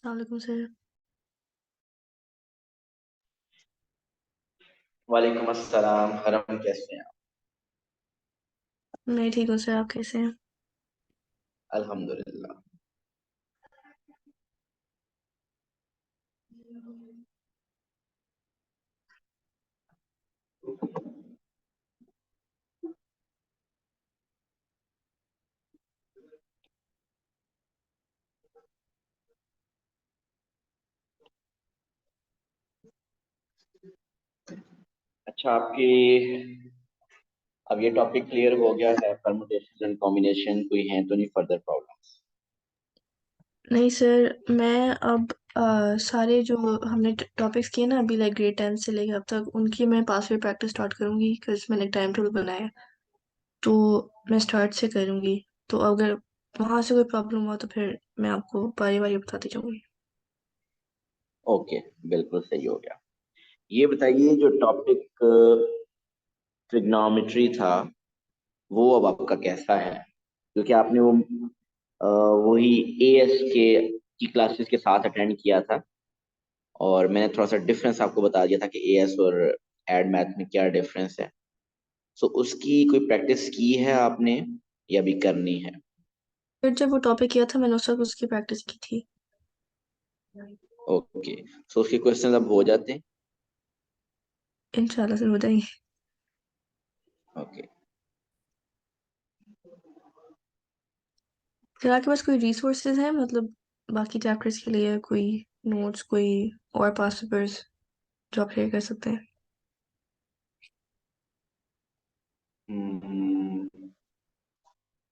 वालेकुम सर। वालेकुम अस्सलाम। हरम, कैसे हैं आप? मैं ठीक हूँ सर, आप कैसे हैं? अल्हम्दुलिल्लाह। अच्छा, आपकी अब ये टॉपिक क्लियर हो गया है। परमुटेशन एंड कॉम्बिनेशन कोई है तो नहीं फर्दर प्रॉब्लम्स? नहीं सर, मैं अब सारे जो हमने टॉपिक्स किए ना अभी, लाइक ग्रेड 10 से लेकर अब तक, उनकी मैं पासवर्ड प्रैक्टिस स्टार्ट करूंगी, बिकॉज मैंने टाइम टेबल बनाया है। तो मैं स्टार्ट से करूंगी। तो अगर वहां से कोई प्रॉब्लम हुआ तो फिर मैं आपको बारी बारी बताती जाऊंगी। ओके, बिल्कुल सही हो गया। ये बताइए, जो टॉपिक ट्रिग्नोमेट्री था वो अब आपका कैसा है? क्योंकि आपने वो वही एएस के की क्लासेस के साथ अटेंड किया था, और मैंने थोड़ा सा डिफरेंस आपको बता दिया था कि एएस और एड मैथ में क्या डिफरेंस है। सो उसकी कोई प्रैक्टिस की है आपने या भी करनी है? फिर जब वो टॉपिक किया था मैंने उस वक्त उसकी प्रैक्टिस की थी। ओके, सो उसके क्वेश्चंस अब हो जाते हैं। इंशाल्लाह सर हो जाएंगे। ओके। फिर आपके पास कोई रिसोर्सेज है, मतलब बाकी चैप्टर्स के लिए कोई नोट्स, कोई और पास पेपर्स जो आप शेयर कर सकते हैं?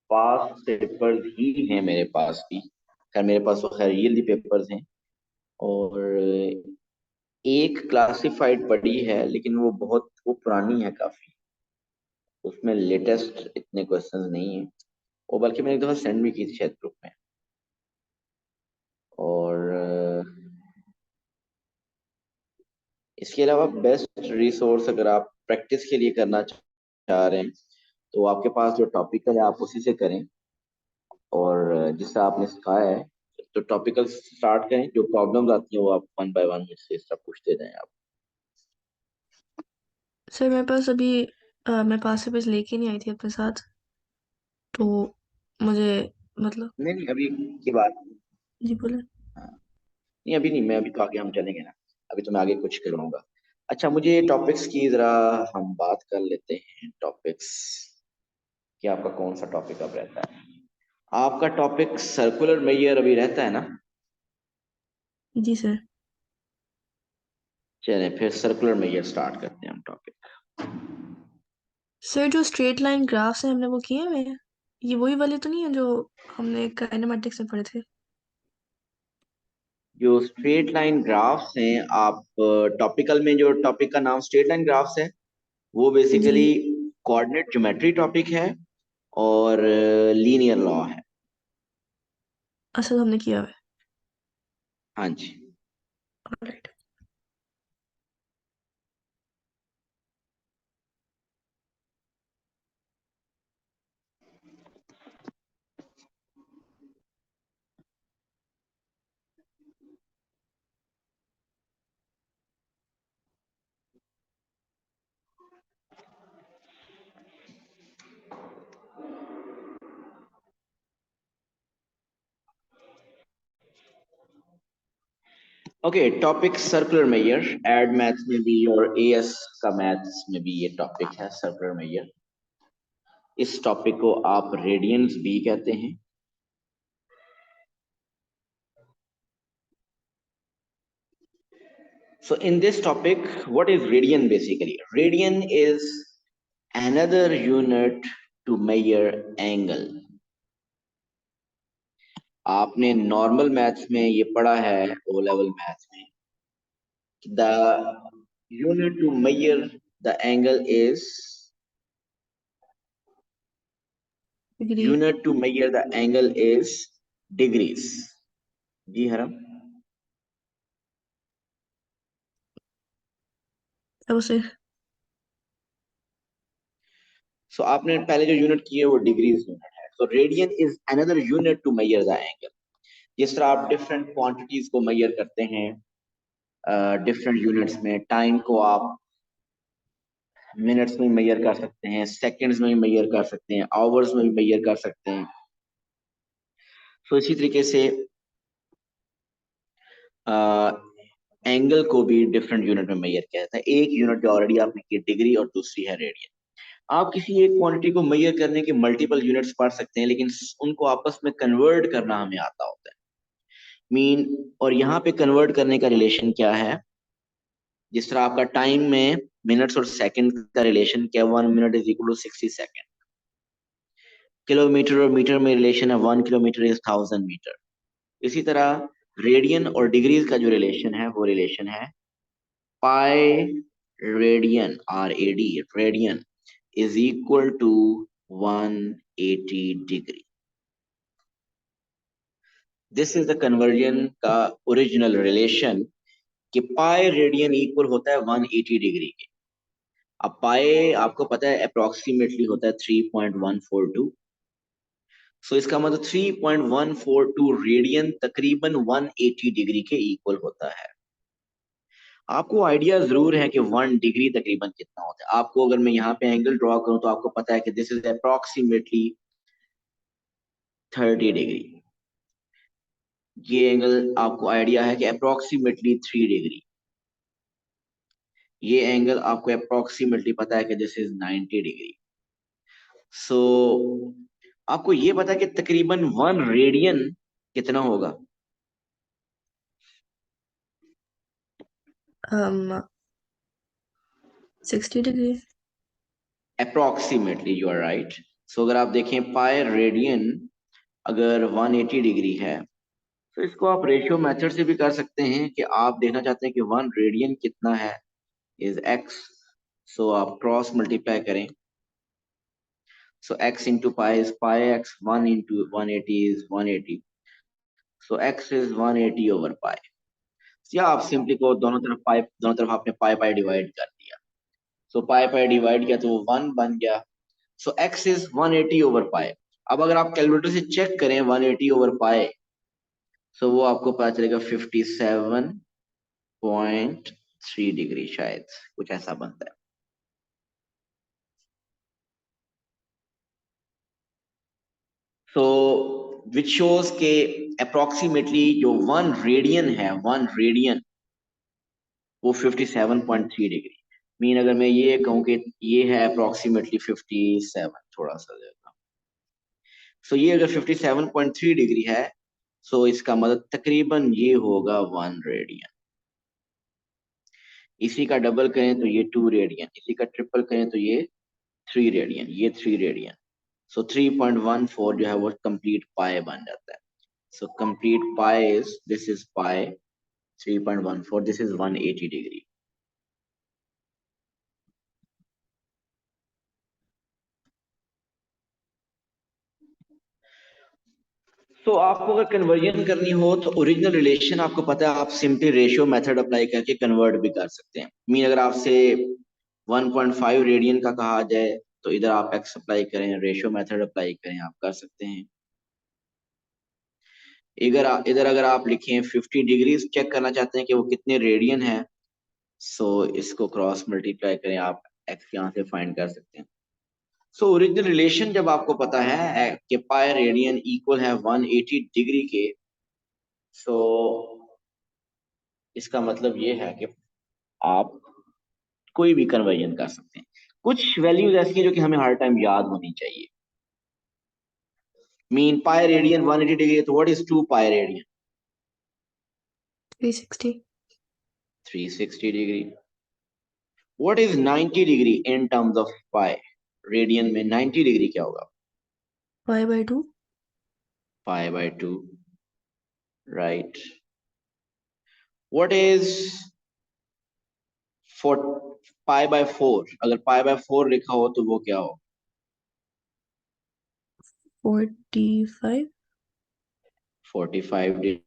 पास पेपर्स ही हैं मेरे पास भी। खैर, मेरे पास तो खैर ईयरली पेपर्स हैं, और एक क्लासिफाइड पड़ी है, लेकिन वो पुरानी है काफी। उसमें लेटेस्ट इतने क्वेश्चंस नहीं है। वो बल्कि मैंने एक दफा सेंड भी की थी शायद ग्रुप में। और इसके अलावा बेस्ट रिसोर्स अगर आप प्रैक्टिस के लिए करना चाह रहे हैं, तो आपके पास जो टॉपिकल है आप उसी से करें। और जिससे आपने सिखाया है, तो टॉपिकल स्टार्ट करें। जो प्रॉब्लम्स आती हैं वो आप वन बाय वन मुझसे सब पूछते जाएं आप। सर मेरे पास अभी मैं पास पेपर्स लेके नहीं आई थी अपने साथ, तो मुझे मतलब। नहीं नहीं, अभी की बात। जी बोले। हाँ, नहीं अभी नहीं, मैं अभी तो आगे हम चलेंगे ना। अभी तो मैं आगे कुछ करवाऊंगा। अच्छा, मुझे टॉपिक्स की जरा हम बात कर लेते हैं। टॉपिक्स कि आपका कौन सा टॉपिक अब रहता है? आपका टॉपिक सर्कुलर मेजर अभी रहता है ना? जी सर। चलें फिर सर्कुलर मेजर स्टार्ट करते हैं हम टॉपिक। सर जो स्ट्रेट लाइन ग्राफ्स हैं हमने वो किए हुए हैं, ये वही वाले तो नहीं है जो हमने काइनेमेटिक्स में पढ़े थे? जो स्ट्रेट लाइन ग्राफ्स हैं, आप टॉपिकल में जो टॉपिक का नाम स्ट्रेट लाइन ग्राफ्स है, वो जी। बेसिकली कोऑर्डिनेट ज्योमेट्री टॉपिक है, और लीनियर लॉ है। असल हमने किया हुआ है। हाँ जी। Alright. Okay, topic circular measure. Add maths में भी और एएस का मैथ्स में भी ये टॉपिक है सर्कुलर मेजर। इस टॉपिक को आप रेडियंस भी कहते हैं। So in this topic, what is radian basically? Radian is another unit to measure angle. आपने नॉर्मल मैथ्स में ये पढ़ा है, ओ लेवल मैथ्स में, the unit to measure the angle is degree. unit to measure the angle is degrees. जी हरम। अब उसे सो आपने पहले जो यूनिट की है वो डिग्रीज यूनिट है। So radian is another unit to measure the angle. जिस तरह आप डिफरेंट क्वांटिटीज को मेजर करते हैं डिफरेंट यूनिट्स में, टाइम को आप मिनट्स में मेजर कर सकते हैं, सेकंड्स में भी मेजर कर सकते हैं, आवर्स में भी मेजर कर सकते हैं। सो इसी तरीके से एंगल को भी डिफरेंट यूनिट में मेजर किया जाता है। एक यूनिट जो ऑलरेडी आपने की डिग्री और दूसरी है रेडियन। आप किसी एक क्वांटिटी को मेजर करने के मल्टीपल यूनिट्स पढ़ सकते हैं, लेकिन उनको आपस में कन्वर्ट करना हमें आता होता है। मीन और यहाँ पे कन्वर्ट करने का रिलेशन क्या है? जिस तरह आपका टाइम में मिनट्स और सेकंड का रिलेशन क्या, 1 minute is equal to 60 second. Kilometre और मीटर में रिलेशन है, 1 किलोमीटर इज 1000 मीटर। इसी तरह रेडियन और डिग्रीज का जो रिलेशन है वो रिलेशन है pi radian, RAD, radian is equal to 180 degree. This is the conversion का ओरिजिनल रिलेशन कि पाई रेडियन इक्वल होता है 180 डिग्री के। अब पाई आपको पता है अप्रोक्सीमेटली होता है 3.142। सो इसका मतलब 3.142 रेडियन तकरीबन 180 डिग्री के इक्वल होता है। आपको आइडिया जरूर है कि 1 डिग्री तकरीबन कितना होता है। आपको अगर मैं यहाँ पे एंगल ड्रॉ करूं तो आपको पता है कि दिस इज अप्रोक्सीमेटली 30 डिग्री। ये एंगल आपको आइडिया है कि अप्रोक्सीमेटली 3 डिग्री। ये एंगल आपको अप्रोक्सीमेटली पता है कि दिस इज 90 डिग्री। सो आपको ये पता है कि तकरीबन 1 रेडियन कितना होगा? 60 degree. Approximately you are right. So अगर आप देखें पाई रेडियन अगर 180 डिग्री है, तो इसको आप रेशियो मेथड से भी कर सकते हैं कि आप देखना चाहते हैं कि 1 रेडियन कितना है, इज एक्स। सो आप क्रॉस मल्टीप्लाई करें। सो x into pi is pi x, 1 into 180 is 180। So x is 180 over पाई। या आप सिंपली को दोनों तरफ पाई, दोनों तरफ आपने पाई पाई डिवाइड कर दिया। सो पाई पाई डिवाइड किया तो वो 1 बन गया। सो x इज 180 ओवर पाई। अब अगर आप कैलकुलेटर से चेक करें 180 ओवर पाई, सो वो आपको पता चलेगा 57.3 डिग्री, शायद कुछ ऐसा बनता है। सो विच शोज के अप्रोक्सीमेटली जो 1 रेडियन है, 1 रेडियन वो 57.3 डिग्री। मीन अगर मैं ये कहूँ कि ये है अप्रोक्सीमेटली 57, थोड़ा सा ज्यादा। सो ये अगर 57.3 डिग्री है, सो इसका मतलब तकरीबन ये होगा 1 रेडियन। इसी का डबल करें तो ये 2 रेडियन, इसी का ट्रिपल करें तो ये 3 रेडियन, ये 3 रेडियन। सो 3.14 जो है वो कंप्लीट पाई बन जाता है। So complete pi is, this is pi 3.14, this is 180 degree. तो आपको अगर कन्वर्जन करनी हो तो ओरिजिनल रिलेशन आपको पता है, आप सिंपली रेशियो मेथड अप्लाई करके कन्वर्ट भी कर सकते हैं। मीन अगर आपसे 1.5 रेडियन का कहा जाए तो इधर आप एक्स अप्लाई करें, रेशियो मेथड अप्लाई करें, आप कर सकते हैं। इधर अगर आप लिखें 50 डिग्री चेक करना चाहते हैं कि वो कितने रेडियन है, सो इसको क्रॉस मल्टीप्लाई करें, आप एक्स यहाँ से फाइंड कर सकते हैं। सो ओरिजिनल रिलेशन जब आपको पता है कि पाई रेडियन इक्वल है 180 डिग्री के, सो इसका मतलब ये है कि आप कोई भी कन्वर्जन कर सकते हैं। कुछ वैल्यूज ऐसी हैं जो कि हमें हर टाइम याद होनी चाहिए। मीन पाई रेडियन 180 डिग्री, तो what is 2 pi radian? 360। 360 degree. What is 90 degree in terms of pi? Radian में 90 डिग्री क्या होगा? Pi by two. Pi by two, right. What is four pi by four? अगर पाई/4 लिखा हो तो वो क्या हो? 45। 45 डिग्री।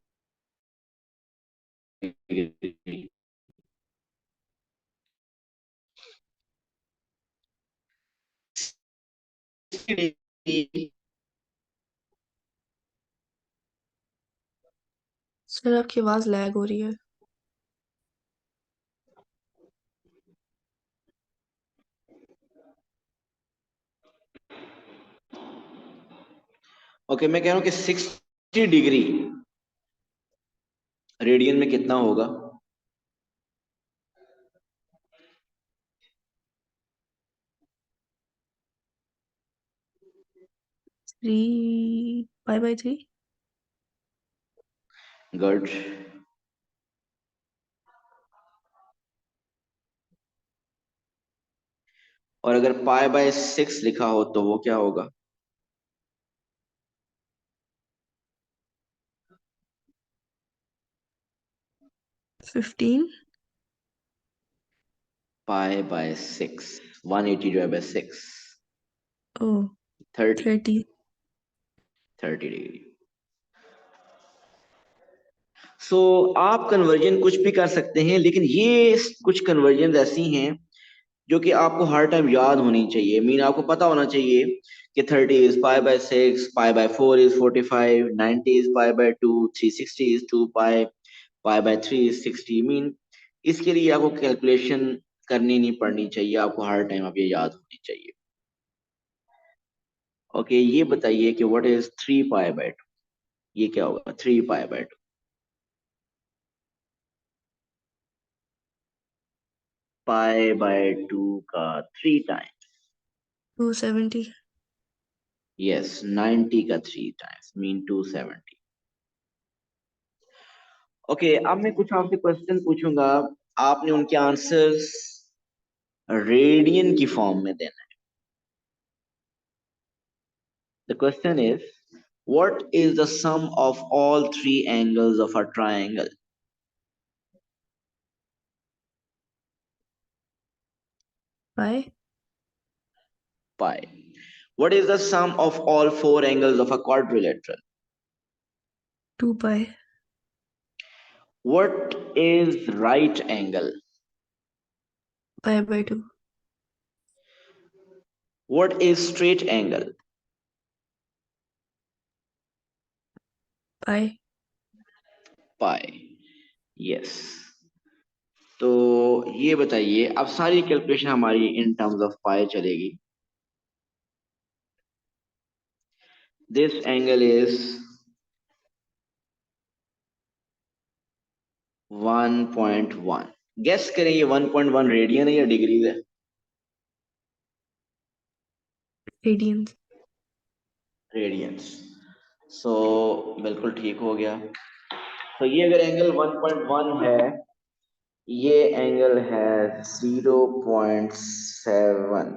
सर आपकी आवाज लैग हो रही है। ओके, मैं कह रहा हूँ कि 60 डिग्री रेडियन में कितना होगा? 3 पाई/3। गुड। और अगर पाई/6 लिखा हो तो वो क्या होगा? 15। पाई/6, 180 डिवाइड बाय 6, ओ 30। 30। 30 डिग्री। सो आप कन्वर्जन कुछ भी कर सकते हैं, लेकिन ये कुछ कन्वर्जन ऐसी हैं जो कि आपको हर टाइम याद होनी चाहिए। मीन आपको पता होना चाहिए कि 30 इज पाई/6, pi by four is 45, 90 is pi by two, 360 is 2 pi, पाई/3 इज 60। मीन इसके लिए आपको कैलकुलेशन करनी नहीं पड़नी चाहिए, आपको हर टाइम आप ये याद होनी चाहिए। ओके, ये बताइए कि व्हाट इज 3 पाई/2? ये क्या होगा 3 पाई/2? पाई/2 का 3 टाइम। 270। यस, 90 का 3 टाइम्स मीन 270। ओके, अब मैं कुछ आपसे क्वेश्चन पूछूंगा, आपने उनके आंसर्स रेडियन की फॉर्म में देना है। The question is, what is the sum of all three angles of a triangle? Pi. Pi. What is the sum of all four angles of a quadrilateral? 2 pi. What is right angle? Pi by two. What is straight angle? Pi. Pi. Yes. तो ये बताइए, अब सारी calculation हमारी इन terms of पाई चलेगी। This angle is 1.1। Guess करें ये 1.1 radian है या डिग्रीज है? रेडियंस। रेडियंस। सो बिल्कुल ठीक हो गया। तो ये अगर एंगल 1.1 है, ये एंगल है 0.7।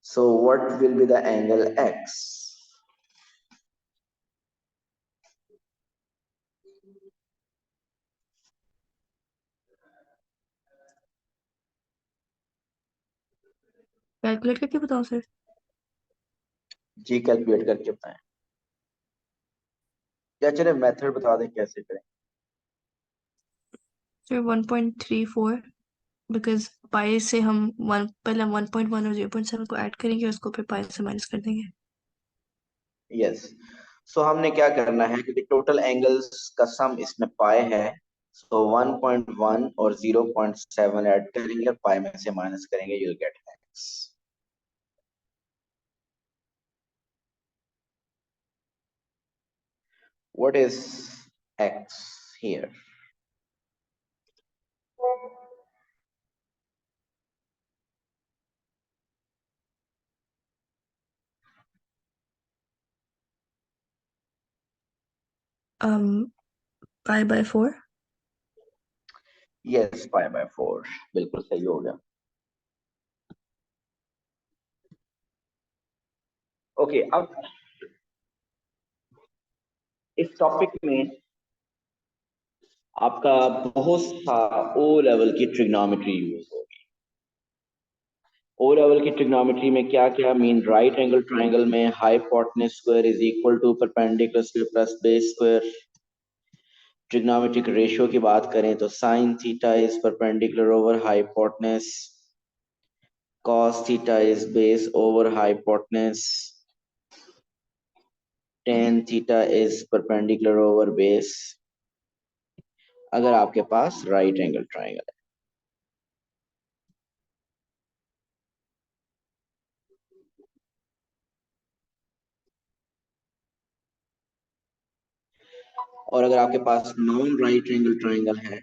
So what will be the angle x? Calculate करके बताओ सर। जी कैलकुलेट करके बताएं। या चले मेथड बता दें कैसे करें। सर 1.34, बिकॉज पाई से हम पहले 1.1 और 0.7 को ऐड करेंगे, उसको फिर पाई से माइनस कर देंगे। यस। सो हमने क्या करना है, क्योंकि टोटल एंगल्स का सम इसमें पाई है। सो 1.1 और 0.7 ऐड करेंगे और पाई में से माइनस करेंगे, you will get x. What is x here? Pi by four. Yes, pi by four बिल्कुल सही हो गया। ओके, अब इस टॉपिक में आपका बहुत सा ओ लेवल की ट्रिग्नोमेट्री यूज होगी। ओ लेवल की ट्रिग्नोमेट्री में क्या क्या मीन, राइट एंगल ट्राइंगल में hypotenuse square is equal to perpendicular square plus base square. Trigonometric ratio की बात करें तो sine theta is perpendicular over hypotenuse, cos theta is base over hypotenuse, tan theta is perpendicular over base, अगर आपके पास right angle triangle है। और अगर आपके पास नॉन राइट एंगल ट्राइंगल है,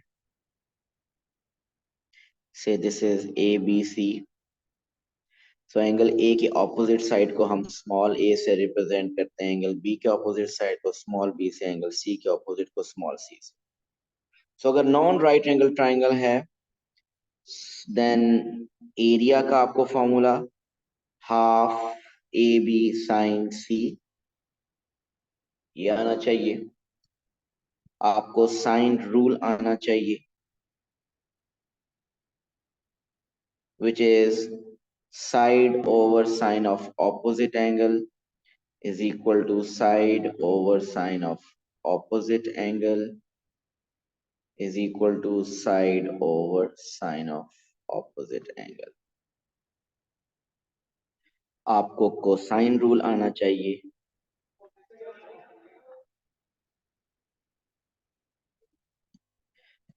say this is A B C, so angle A के opposite side को हम स्मॉल ए से रिप्रेजेंट करते हैं, एंगल बी के ऑपोजिट साइड को स्मॉल बी से, एंगल सी के ऑपोजिट को स्मॉल सी से। सो अगर नॉन राइट एंगल ट्राइंगल है, देन एरिया का आपको formula half A B sine C, ये आना चाहिए। आपको साइन रूल आना चाहिए, which is side over sine of opposite angle is equal to side over sine of opposite angle is equal to side over sine of opposite angle। आपको cosine rule आना चाहिए,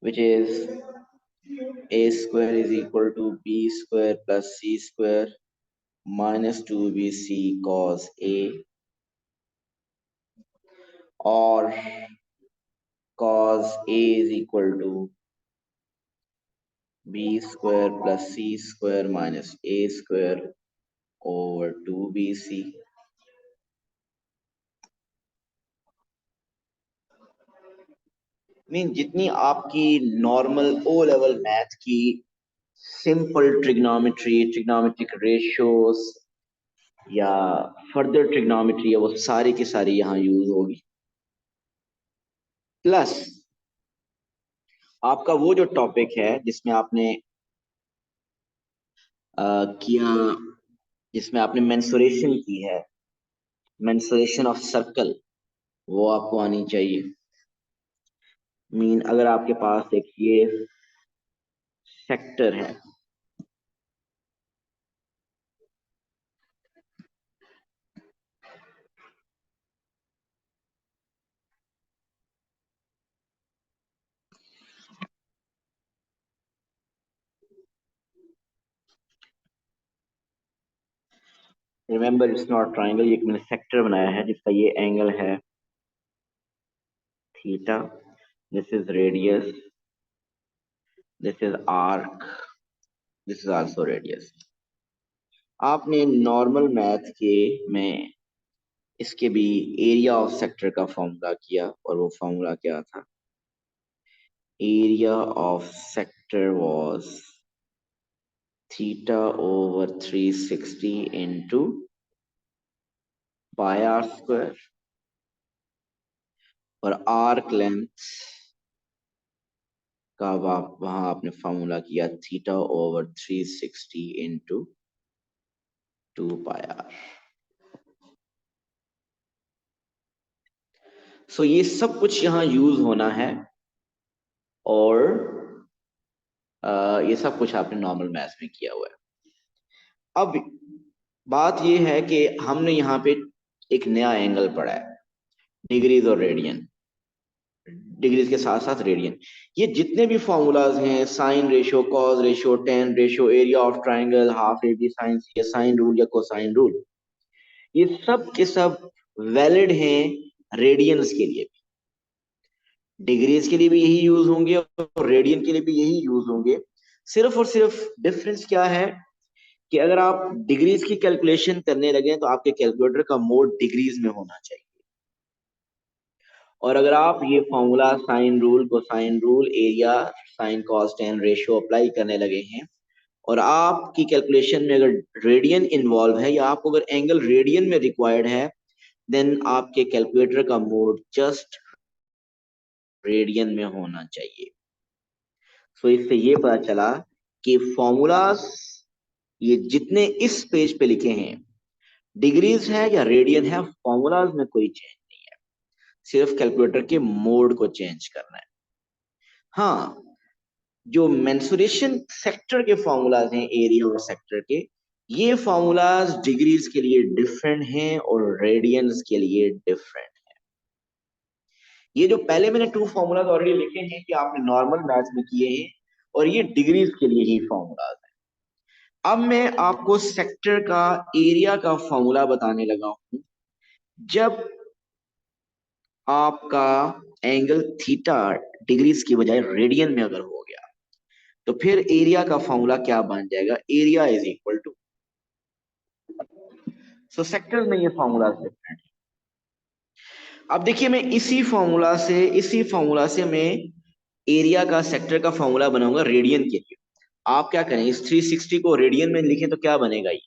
which is a square is equal to b square plus c square minus 2bc cos a, or cos a is equal to b square plus c square minus a square over 2bc। Mean जितनी आपकी normal O level math की simple trigonometry, trigonometric ratios या further trigonometry है, वो सारी की सारी यहाँ यूज होगी। प्लस आपका वो जो टॉपिक है जिसमें आपने किया, जिसमें आपने मेंसुरेशन की है, मेंसुरेशन ऑफ सर्कल, वो आपको आनी चाहिए। मीन अगर आपके पास एक ये सेक्टर है, रिमेंबर इट्स नॉट ट्राइंगल, ये मैंने सेक्टर बनाया है जिसका ये एंगल है theta, this is radius, this is arc, this is also radius. आपने नॉर्मल मैथ के में इसके भी एरिया ऑफ सेक्टर का फॉर्मूला किया, और वो फॉर्मूला क्या था? Area of sector was theta over 360 into pi r square, और आर्क लेंथ का वहां आपने फॉर्मूला किया theta over 360 into 2 pi r. So ये सब कुछ यहाँ यूज होना है, और ये सब कुछ आपने नॉर्मल मैथ्स में किया हुआ है। अब बात ये है कि हमने यहाँ पे एक नया एंगल पढ़ा है, डिग्रीज और रेडियन, डिग्रीज के साथ साथ रेडियन। ये जितने भी फॉर्मूलाज हैं, sine ratio, cos ratio, tan ratio, area of triangle, half A B sine C, sine rule या कोसाइन रूल, ये सब के सब वैलिड हैं रेडियंस के लिए भी। डिग्रीज के लिए भी यही यूज होंगे और रेडियन के लिए भी यही यूज होंगे। सिर्फ और सिर्फ डिफरेंस क्या है कि अगर आप डिग्रीज की कैलकुलेशन करने लगे तो आपके कैलकुलेटर का मोड डिग्रीज में होना चाहिए, और अगर आप ये formula sine rule, cosine rule, area, sine cos tan ratio apply करने लगे हैं, और आपकी कैलकुलेशन में अगर रेडियन इन्वॉल्व है या आपको अगर एंगल रेडियन में रिक्वायर्ड है, देन आपके कैलकुलेटर का मोड जस्ट रेडियन में होना चाहिए। सो इससे ये पता चला कि फॉर्मूलाज ये जितने इस पेज पे लिखे हैं, डिग्रीज है या रेडियन है, फॉर्मूलाज में कोई चेंज नहीं है, सिर्फ कैलकुलेटर के मोड को चेंज करना है। हाँ, जो मेंसुरेशन सेक्टर के फॉर्मूलाज हैं, एरिया और सेक्टर के, ये फॉर्मूलाज डिग्रीज के लिए डिफरेंट हैं और रेडियंस के लिए डिफरेंट। ये जो पहले मैंने टू फॉर्मूलाज ऑलरेडी लिखे हैं कि आपने नॉर्मल मैथ्स में किए हैं, और ये डिग्रीज के लिए ही फॉर्मूलाज हैं। अब मैं आपको सेक्टर का एरिया का फॉर्मूला बताने लगा हूं। जब आपका एंगल थीटा डिग्रीज की बजाय रेडियन में अगर हो गया, तो फिर एरिया का फॉर्मूला क्या बन जाएगा? Area is equal to, so sector में ये फॉर्मूला डिफरेंट है। अब देखिए, मैं इसी फॉर्मूला से मैं एरिया का, सेक्टर का फॉर्मूला बनाऊंगा रेडियन के लिए। आप क्या करें, इस 360 को रेडियन में लिखें तो क्या बनेगा? ये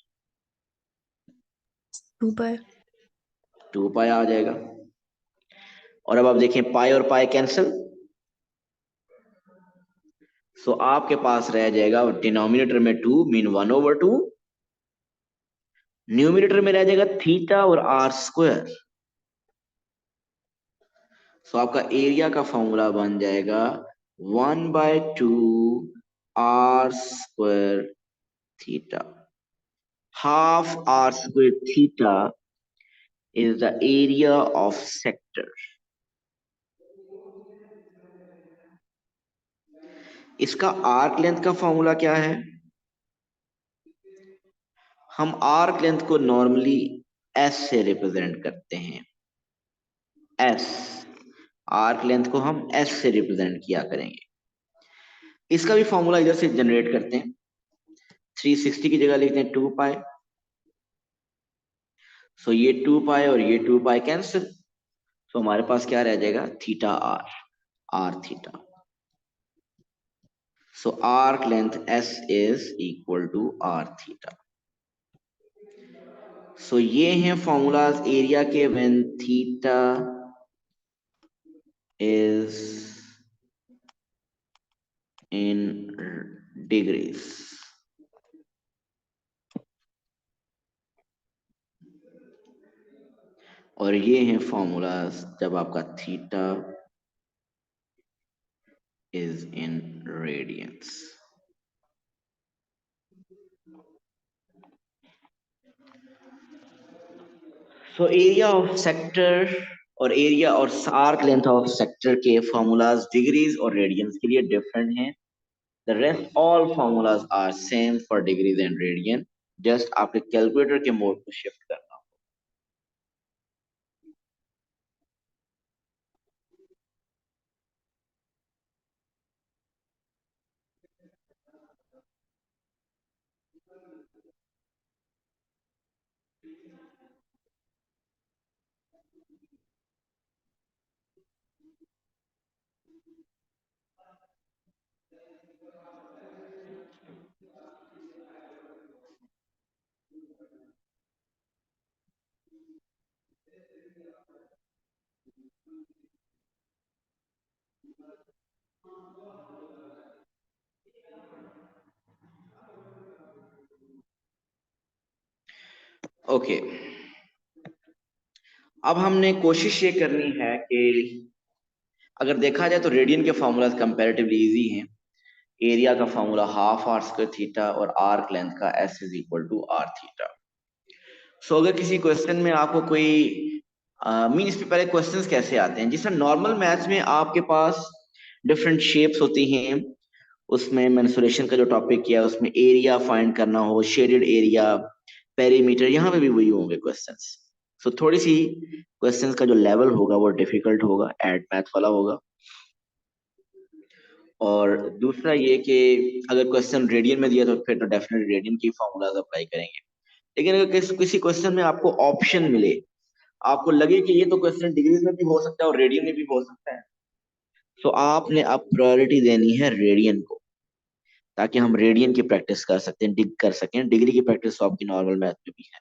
2 पाई। 2 पाई आ जाएगा। और अब आप देखें, पाई और पाई कैंसिल, सो आपके पास रह जाएगा डिनोमिनेटर में 2 मीन 1/2, न्यूमिनेटर में रह जाएगा थीटा और आर स्क्वायर। सो आपका एरिया का फॉर्मूला बन जाएगा 1/2 R square theta. Half are square theta is the area of sector. इसका आर्क लेंथ का फॉर्मूला क्या है? हम आर्क लेंथ को नॉर्मली एस से रिप्रेजेंट करते हैं। एस, आर्क लेंथ को हम एस से रिप्रेजेंट किया करेंगे। इसका भी फॉर्मूला इधर से जनरेट करते हैं। 360 की जगह लिखते हैं 2 पाई, सो ये 2 पाई और ये 2 पाई कैंसिल, सो हमारे पास क्या रह जाएगा? Theta r, r theta. So arc length s is equal to are theta. So ये हैं फॉर्मूलाज एरिया के when theta is in degrees. और ये हैं फॉर्मूलाज जब आपका theta is in radians. So area of sector और एरिया और आर्क लेंथ ऑफ सेक्टर के फॉर्मूलाज डिग्रीज और रेडियंस के लिए डिफरेंट हैं। The rest all formulas are same for degrees and radian, just आपके कैलकुलेटर के मोड को शिफ्ट करना। ओके, अब हमने कोशिश ये करनी है कि अगर देखा जाए तो रेडियन के फॉर्मूलाज कंपैरेटिवली इजी हैं। एरिया का formula half are square theta और आर्क लेंथ का s is equal to are theta. So अगर किसी क्वेश्चन में आपको कोई मीन, इस पे पहले क्वेश्चंस कैसे आते हैं? जिस तरह नॉर्मल मैथ्स में आपके पास डिफरेंट शेप्स होती हैं, उसमें मेंसुरेशन का जो टॉपिक किया उसमें एरिया फाइंड करना हो, शेडेड एरिया, पेरीमीटर, यहाँ पे भी वही होंगे क्वेश्चंस। सो थोड़ी सी क्वेश्चंस का जो लेवल होगा वो डिफिकल्ट होगा, एड मैथ वाला होगा। और दूसरा ये कि अगर क्वेश्चन रेडियन में दिया तो फिर तो डेफिनेटली रेडियन की फॉर्मूलाज अप्लाई करेंगे। लेकिन अगर किसी क्वेश्चन में आपको ऑप्शन मिले, आपको लगे कि ये तो क्वेश्चन डिग्रीज में भी हो सकता है और रेडियन में भी हो सकता है, तो आपने अब प्रायोरिटी देनी है रेडियन को, ताकि हम रेडियन की प्रैक्टिस कर सकते हैं, डिग कर सकें। डिग्री की प्रैक्टिस तो आपकी नॉर्मल मैथ में भी है।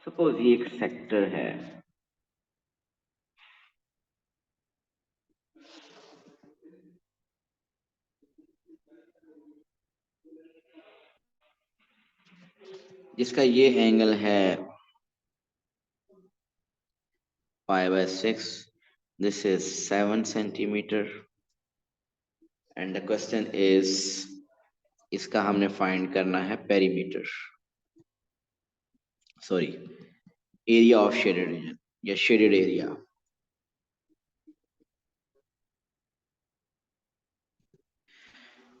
सपोज ये एक सेक्टर है, जिसका ये एंगल है π/6, this is 7 centimeter, and the question is, इसका हमने फाइंड करना है perimeter, sorry area of shaded region या शेडेड एरिया।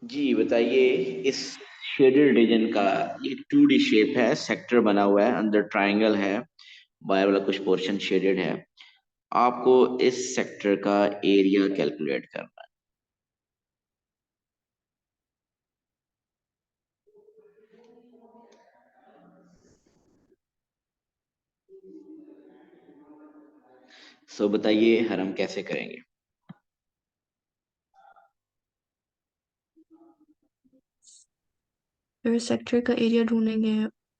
जी बताइए, इस शेडेड रीजन का ये 2D शेप है, सेक्टर बना हुआ है, अंदर ट्राइंगल है, बाहर वाला कुछ पोर्शन शेडेड है। आपको इस सेक्टर का एरिया कैलकुलेट करना है। सो बताइए हम कैसे करेंगे। फिर सेक्टर का एरिया ढूंढेंगे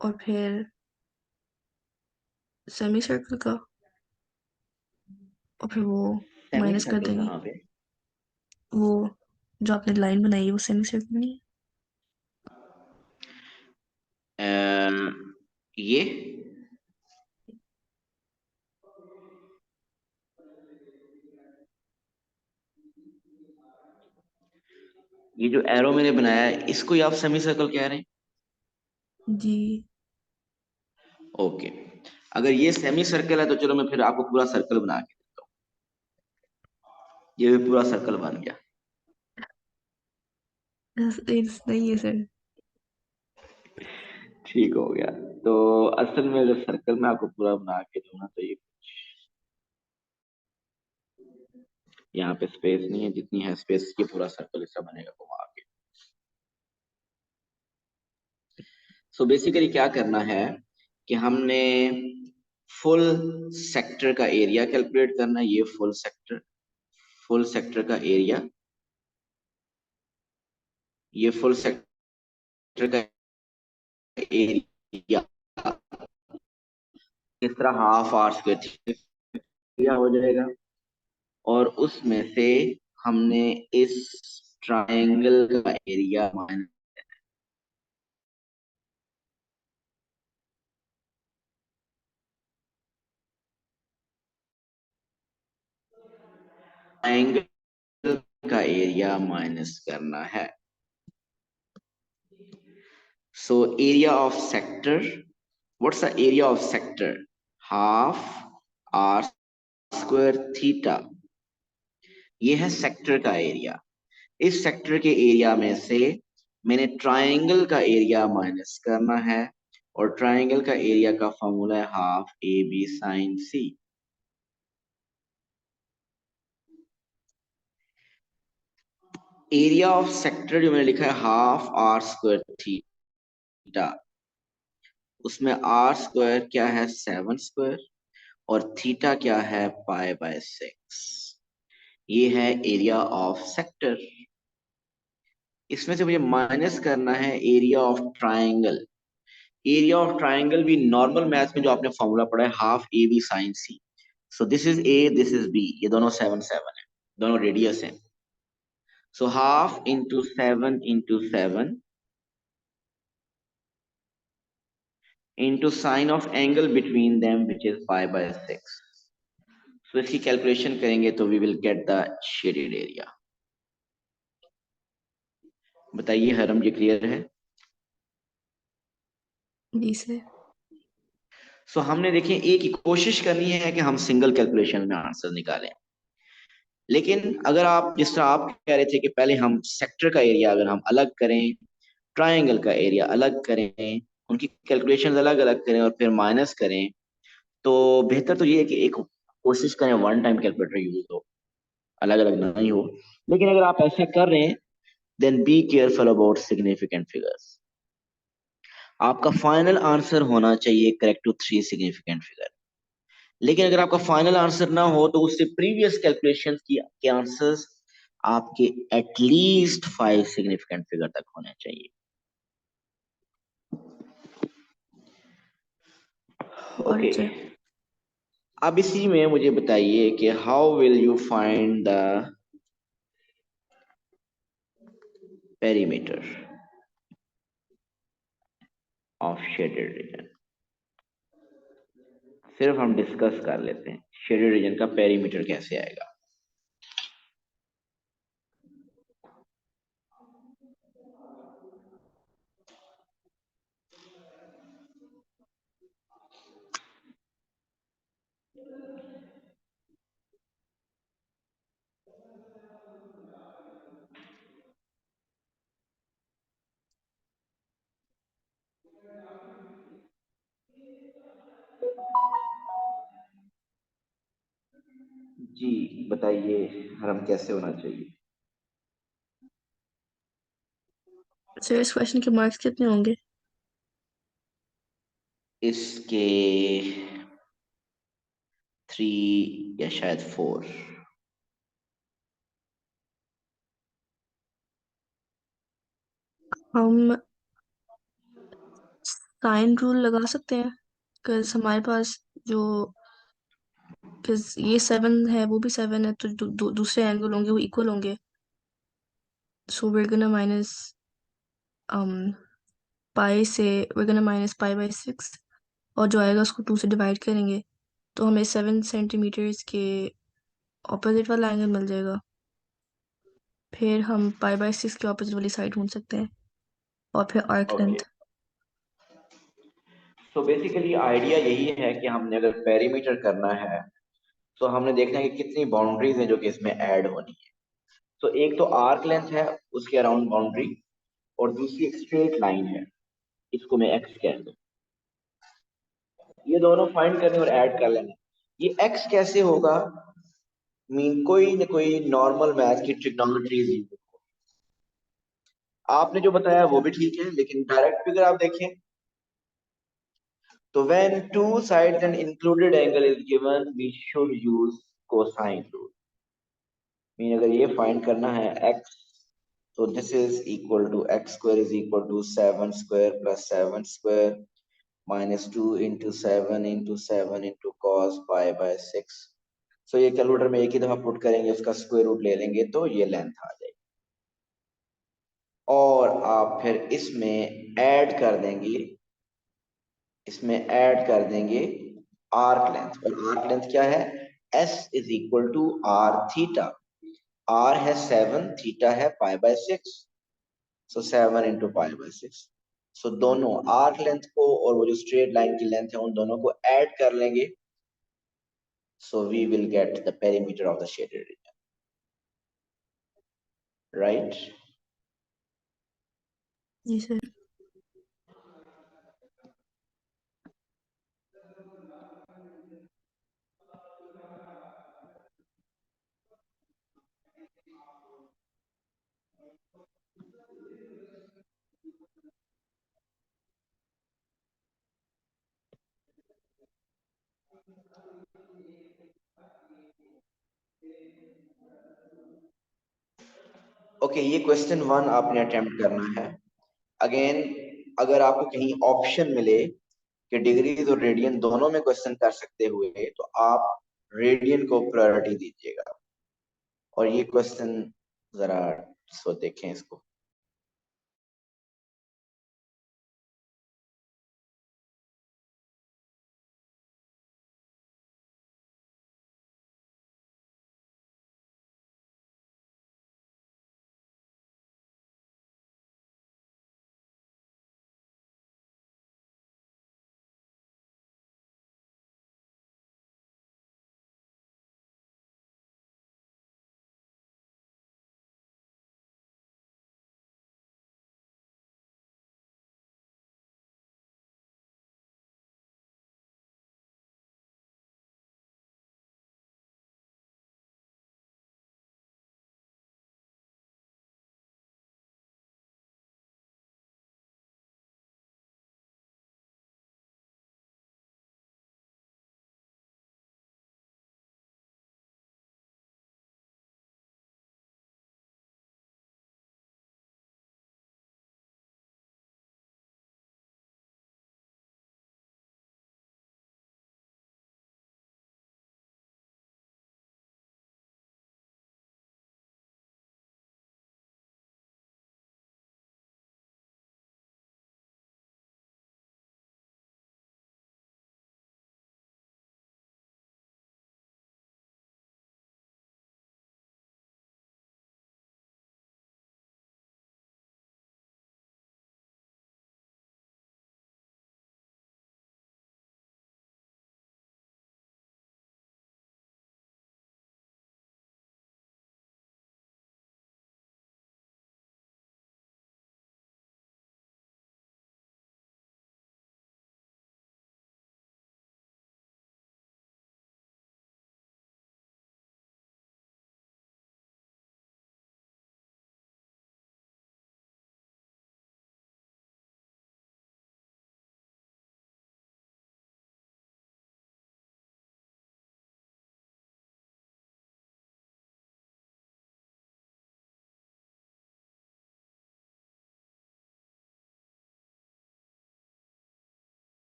और फिर सेमी सर्कल का, और फिर वो सेमी माइनस कर सर्कल देंगे। कहाँ पे? वो जो आपने लाइन बनाई है वो सेमी सर्कल नहीं है? ये ये जो एरो मैंने बनाया है, इसको ही आप सेमी सर्कल कह रहे हैं? जी। ओके, अगर ये सेमी सर्कल है तो चलो मैं फिर आपको पूरा सर्कल बना के देता हूँ। ये भी पूरा सर्कल बन गया। नहीं है सर। ठीक हो गया। तो असल में अगर सर्कल में आपको पूरा बना के दूं ना, तो ये यहाँ पे स्पेस नहीं है, जितनी है स्पेस ये पूरा सर्कल इसका बनेगा घुमा के। सो बेसिकली क्या करना है कि हमने फुल सेक्टर का एरिया कैलकुलेट करना है। ये फुल सेक्टर का एरिया, ये फुल सेक्टर का एरिया इस तरह हाफ आर स्क्वायर एरिया हो जाएगा, और उसमें से हमने इस ट्रायंगल का एरिया माइनस, ट्रायंगल का एरिया माइनस करना है। So area of sector, what's the area of sector? Half are square theta, ये है सेक्टर का एरिया। इस सेक्टर के एरिया में से मैंने ट्रायंगल का एरिया माइनस करना है, और ट्रायंगल का एरिया का फॉर्मूला है half A B sine C. Area of sector जो मैंने लिखा है हाफ आर स्क्वायर थीटा, उसमें आर स्क्वायर क्या है 7 स्क्वायर, और थीटा क्या है π/6। ये है एरिया ऑफ सेक्टर। इसमें से मुझे माइनस करना है area of triangle. Area of triangle भी नॉर्मल मैथ में जो आपने फॉर्मूला पढ़ा है half A B sine C. So this is A, this is B, ये दोनों 7 7 है, दोनों रेडियस है। So half into 7 into sine of angle between them which is π/6। So इसकी कैलकुलेशन करेंगे तो we will get the shaded area. बताइए हरम, ये क्लियर है? जी सर। सो हमने देखिए एक ही कोशिश करनी है कि हम सिंगल कैलकुलेशन में आंसर निकालें। लेकिन अगर आप जिस तरह आप कह रहे थे कि पहले हम सेक्टर का एरिया अगर हम अलग करें, ट्रायंगल का एरिया अलग करें, उनकी कैलकुलेशंस अलग अलग करें और फिर माइनस करें, तो बेहतर तो ये है कि एक कोशिश करें वन टाइम कैलकुलेटर यूज हो, अलग अलग नहीं हो। लेकिन अगर आप ऐसा कर रहे हैं, then be careful about significant figures. आपका फाइनल आंसर होना चाहिए correct to three significant figure. लेकिन अगर आपका फाइनल आंसर ना हो तो उससे प्रीवियस कैलकुलेशंस की के आंसर्स आपके एटलीस्ट फाइव सिग्निफिकेंट फिगर तक होने चाहिए। और ओके। सर। अब इसी में मुझे बताइए कि how will you find the perimeter of shaded region. सिर्फ हम डिस्कस कर लेते हैं शेडेड रीजन का पेरीमीटर कैसे आएगा। जी बताइए, हरम कैसे होना चाहिए। सर इस क्वेश्चन के मार्क्स कितने होंगे? इसके थ्री या शायद फोर। हम साइन रूल लगा सकते हैं, बिकॉज हमारे पास जो, बिकॉज ये 7 है वो भी 7 है, तो दूसरे एंगल होंगे वो इक्वल होंगे। सो we're gonna minus um पाई से, we're gonna minus पाई/6, और जो आएगा उसको 2 से डिवाइड करेंगे तो हमें 7 सेंटीमीटर्स के ऑपोजिट वाला एंगल मिल जाएगा। फिर हम पाई/6 के ऑपोजिट वाली साइड ढूंढ सकते हैं, और फिर आर्क ओके। लेंथ। तो बेसिकली आइडिया यही है कि हमने अगर पेरीमीटर करना है तो हमने देखना है कि कितनी बाउंड्रीज हैं जो कि इसमें ऐड होनी है। तो एक तो आर्क लेंथ है, उसके अराउंड बाउंड्री, और दूसरी एक स्ट्रेट लाइन है, इसको मैं एक्स कह दूं। ये दोनों फाइंड करने और ऐड कर लेना। ये एक्स कैसे होगा? कोई न कोई नॉर्मल मैथ की ट्रिग्नोमेट्री। आपने जो बताया वो भी ठीक है, लेकिन डायरेक्ट फिगर आप देखें तो when two sides and included angle is given we should use cosine rule. Mean अगर ये फाइंड करना है x, तो this is equal to x square is equal to 7 square plus 7 square minus 2 into 7 cos पाई/6। So ये calculator में एक ही दफा पुट करेंगे, उसका स्क्वायर रूट ले लेंगे तो ये लेंथ आ जाएगी। और आप फिर इसमें ऐड कर देंगे आर्क लेंथ। और आर्क लेंथ क्या है? s is equal to are theta. R है 7, थीटा है पाई/6। सो 7 इंटू पाई/6। सो दोनों आर्क लेंथ को और वो जो स्ट्रेट लाइन की लेंथ है उन दोनों को ऐड कर लेंगे। So we will get the perimeter of the shaded region, right? जी सर। ओके, ये क्वेश्चन वन आपने अटेम्प्ट करना है। अगेन, अगर आपको कहीं ऑप्शन मिले कि डिग्रीज और रेडियन दोनों में क्वेश्चन कर सकते हुए, तो आप रेडियन को प्रायोरिटी दीजिएगा। और ये क्वेश्चन जरा सो देखें इसको।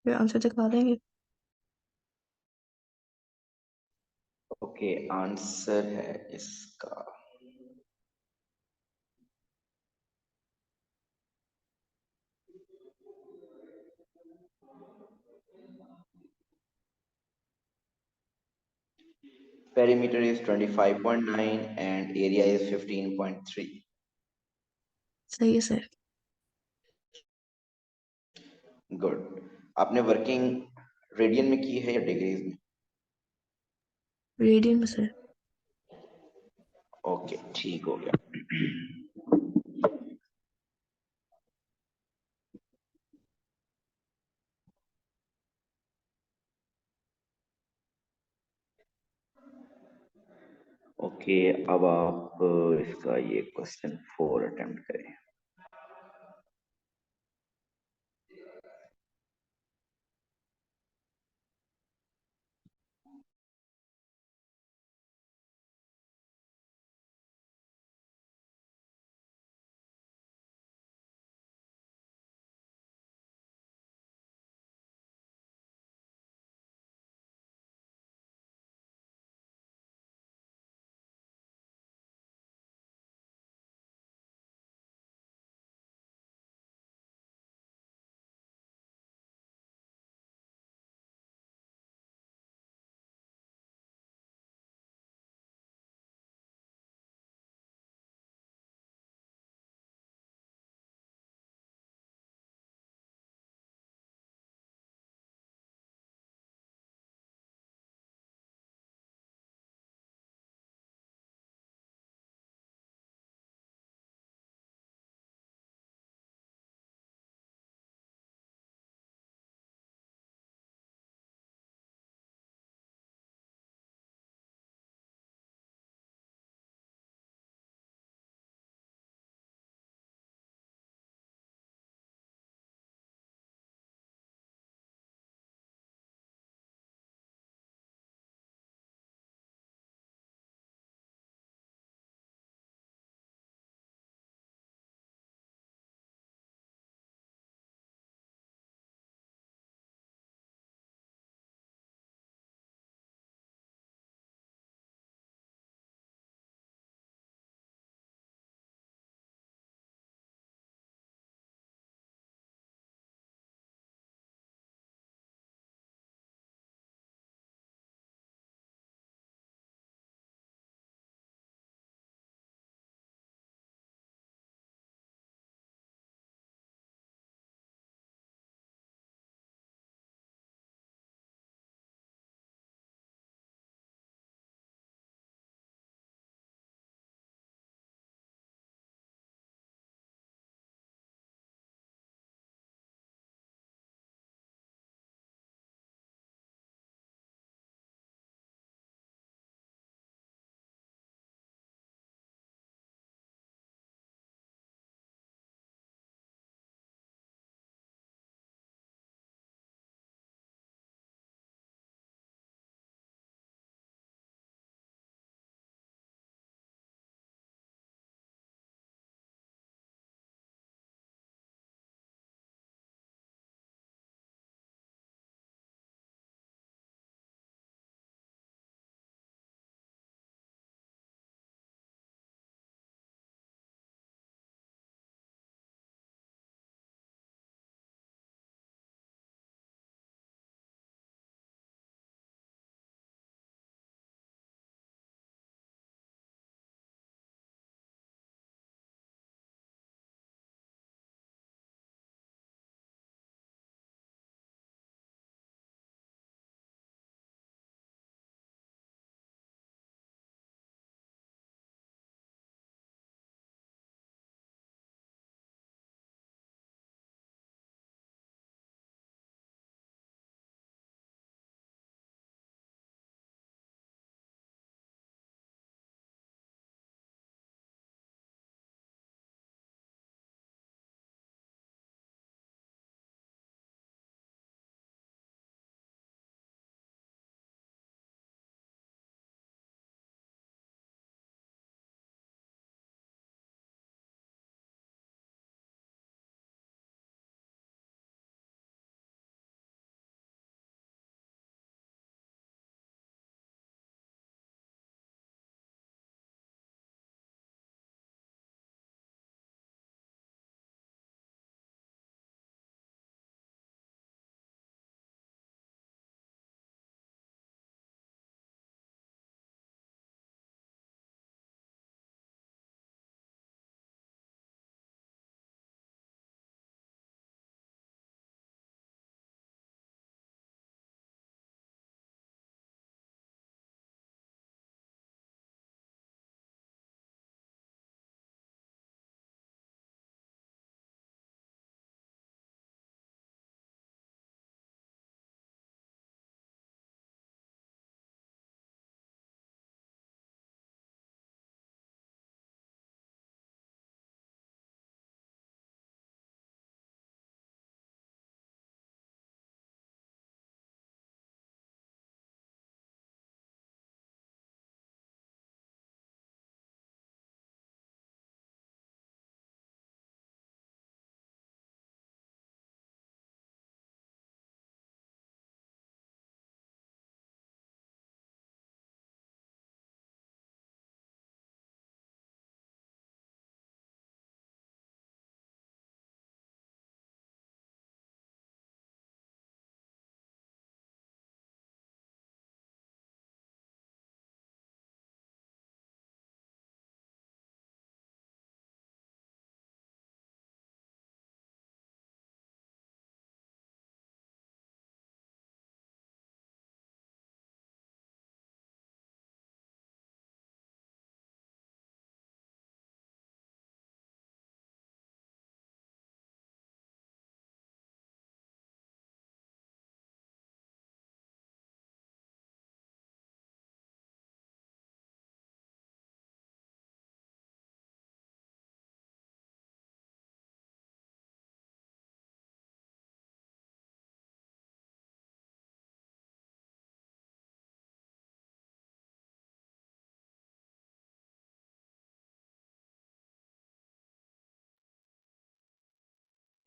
फिर आंसर दिखा देंगे। ओके, आंसर है इसका perimeter is 25.9 and area is 15.3. सही है सर। गुड। आपने वर्किंग रेडियन में की है या डिग्रीज में? रेडियन में सर। ओके, ठीक हो गया। ओके, अब आप इसका ये क्वेश्चन 4 अटेम्प्ट करें।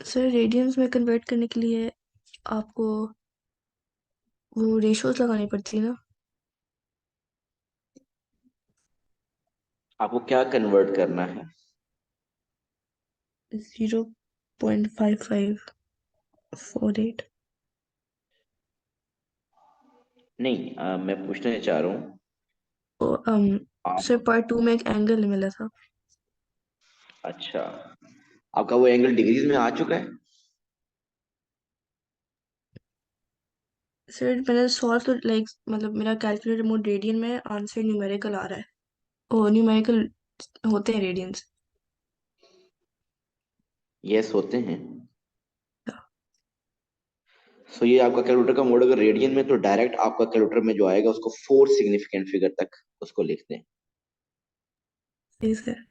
सर रेडियंस में कन्वर्ट करने के लिए आपको वो रेशोस लगानी पड़ती है ना। आपको क्या कन्वर्ट करना है? 0.5548। नहीं, मैं पूछना चाह रहा हूँ। तो आप सर पार्ट 2 में एक एंगल मिला था। अच्छा, आपका वो एंगल डिग्रीज में आ चुका है? सर मैंने सॉल्व तो लाइक मतलब मेरा कैलकुलेटर मोड रेडियन में, आंसर न्यूमेरिकल आ रहा है। ओ न्यूमेरिकल होते हैं रेडियंस। यस, होते हैं। सो ये आपका कैलकुलेटर का मोड अगर रेडियन में, तो डायरेक्ट आपका कैलकुलेटर में जो आएगा उसको 4 सिग्निफिकेंट फिगर तक उसको लिखते हैं। सही सर।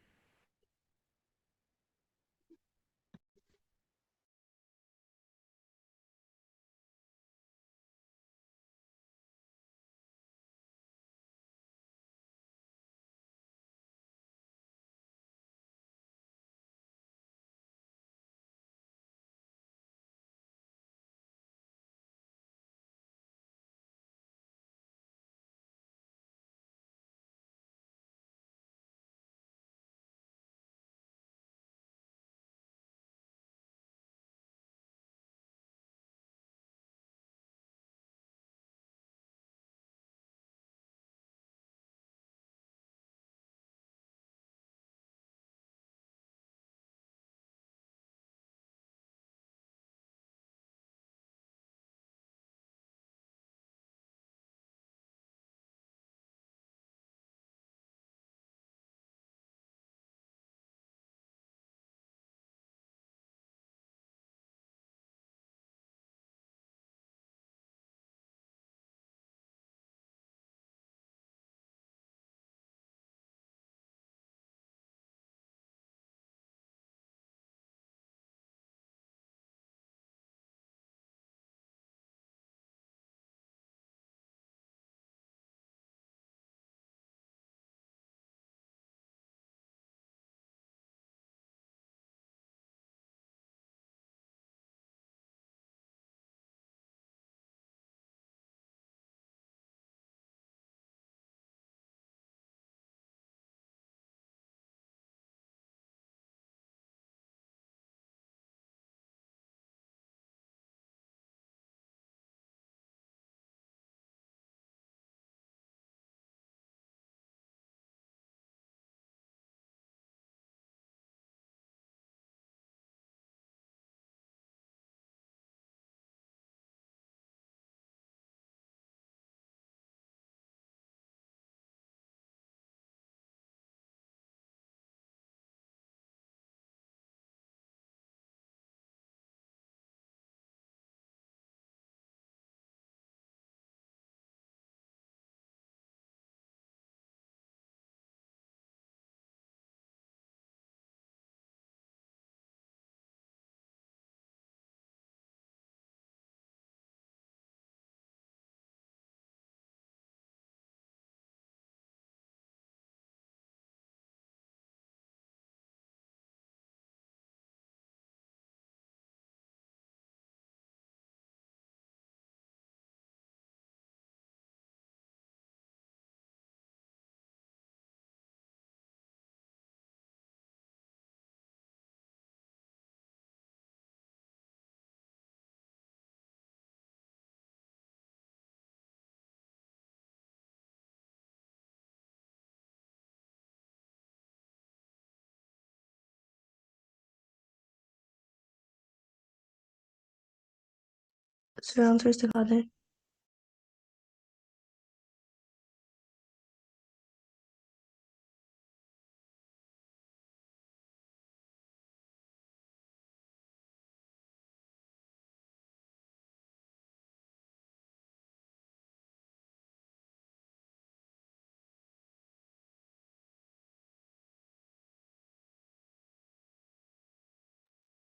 सर आंसर्स दिखा दें।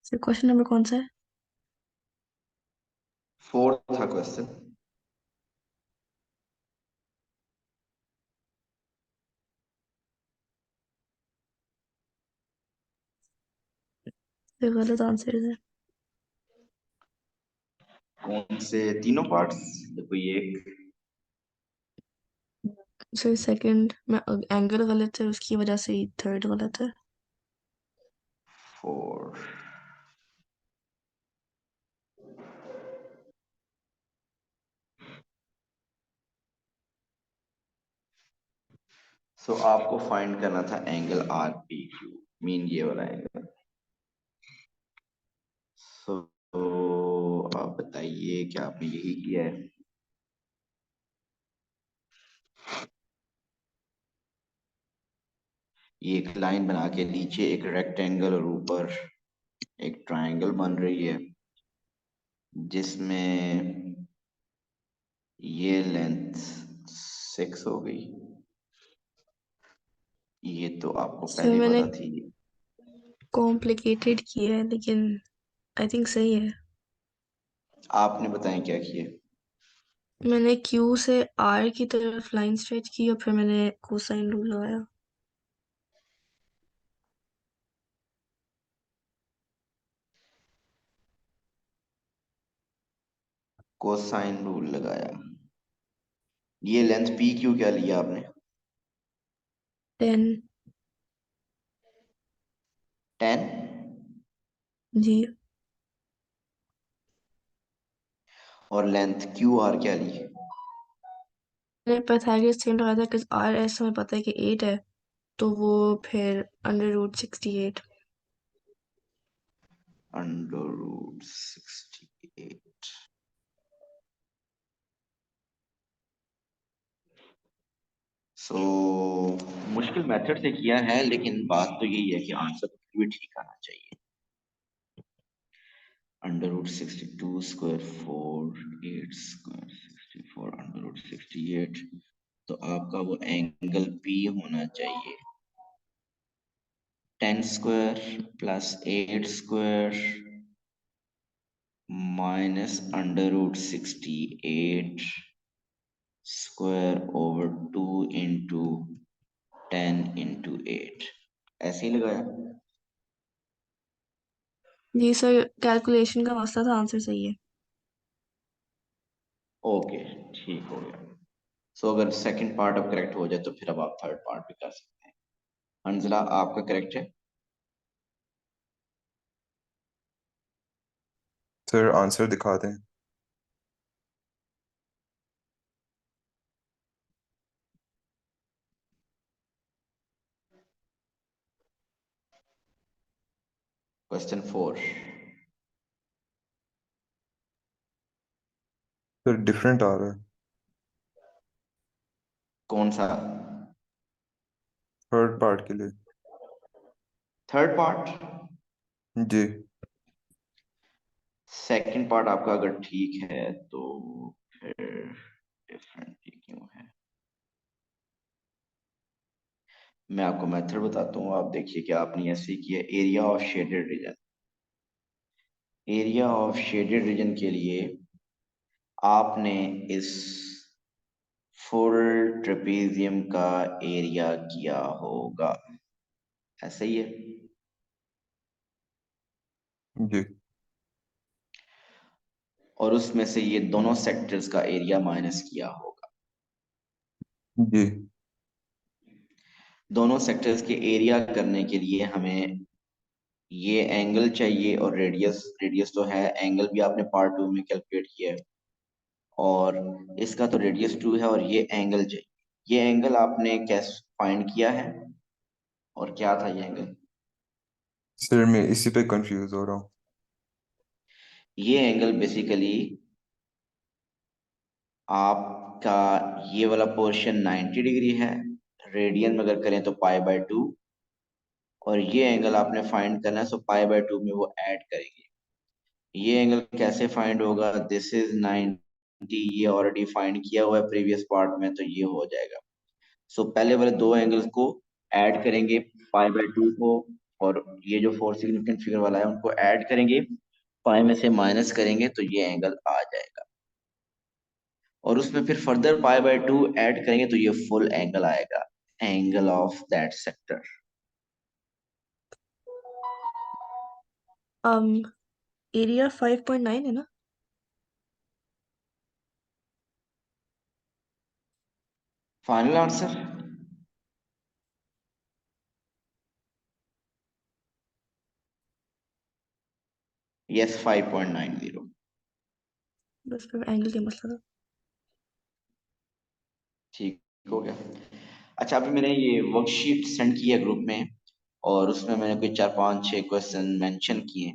सर क्वेश्चन नंबर कौन सा है। 4 था क्वेश्चन। सर गलत आंसर है। कौन से तीनों पार्ट्स या कोई एक? सर सेकंड में एंगल गलत है, उसकी वजह से ही थर्ड गलत है। 4। सो आपको फाइंड करना था angle R P Q, mean ये वाला एंगल। सो आप बताइए क्या आपने यही किया है? ये एक लाइन बना के नीचे एक रेक्टेंगल और ऊपर एक ट्रायंगल बन रही है, जिसमें ये लेंथ 6 हो गई। ये तो आपको सर पहले मैंने पता थी। कॉम्प्लिकेटेड किया है, लेकिन आई थिंक सही है। आपने बताया क्या किया? मैंने क्यू से आर की तरफ लाइन स्ट्रेच की और फिर मैंने कोसाइन रूल लगाया। कोसाइन रूल लगाया। ये लेंथ पी क्यू क्या लिया आपने? 10। 10। जी। और लेंथ क्यू आर क्या ली? मैंने पाइथागोरस थ्योरम लगाया था, कि आर एस हमें पता है कि 8 है, तो वो फिर √68। √68। सो मुश्किल मेथड से किया है, लेकिन बात तो यही है कि आंसर भी ठीक आना चाहिए। √62 स्क्वायर 4, 8 स्क्वायर 64, √68। तो आपका वो एंगल पी होना चाहिए 10 square plus 8 square minus √68 square over 2 into 10 into 8। ऐसे ही लगाया। जी सर, कैलकुलेशन का मसला था, आंसर सही है। ओके, ठीक हो गया। सो अगर सेकंड पार्ट अब करेक्ट हो जाए तो फिर अब आप थर्ड पार्ट भी कर सकते हैं। हंजला, आपका करेक्ट है। सर आंसर दिखा दें। क्वेश्चन 4। सर डिफरेंट आ रहा है। कौन सा? थर्ड पार्ट के लिए। Third part. जी। सेकंड पार्ट आपका अगर ठीक है तो फिर डिफरेंट ही क्यों है? मैं आपको मेथड बताता हूँ, आप देखिए कि आपने ऐसे किया। Area of shaded region. Area of shaded region के लिए आपने इस फुल ट्रेपेजियम का एरिया किया होगा, ऐसे ही है। जी। और उसमें से ये दोनों सेक्टर्स का एरिया माइनस किया होगा। जी। दोनों सेक्टर्स के एरिया करने के लिए हमें ये एंगल चाहिए और रेडियस। रेडियस तो है, एंगल भी आपने पार्ट 2 में कैलकुलेट किया है, और इसका तो रेडियस 2 है, और ये एंगल चाहिए। ये एंगल आपने कैसे फाइंड किया है, और क्या था ये एंगल? सर मैं इसी पे कंफ्यूज हो रहा हूँ। ये एंगल बेसिकली आपका ये वाला पोर्शन 90 डिग्री है, रेडियन में अगर करें तो π/2, और ये एंगल आपने फाइंड करना है, सो π/2 में वो ऐड करेंगे। ये एंगल कैसे फाइंड होगा? दिस इज 90, ये ऑलरेडी फाइंड किया हुआ है प्रीवियस पार्ट में, तो ये हो जाएगा। सो पहले वाले दो एंगल्स को ऐड करेंगे, π/2 को, और ये जो फोर सिग्निफिकेंट फिगर वाला है उनको ऐड करेंगे, पाई में से माइनस करेंगे, तो ये एंगल आ जाएगा। और उसमें फिर फर्दर π/2 ऐड करेंगे तो ये फुल एंगल आएगा, angle of that sector. um area 5.9 है ना? Final answer? यस, 5.90। बस फिर एंगल का मसला था। ठीक हो गया। अच्छा, अभी मैंने ये वर्कशीट सेंड की है ग्रुप में, और उसमें मैंने कोई 4 5 6 क्वेश्चन मेंशन किए,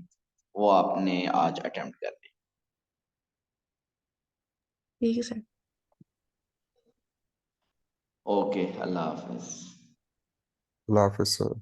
वो आपने आज अटेम्प्ट करने। ठीक है सर। ओके, अल्लाह हाफिज। अल्लाह हाफिज सर।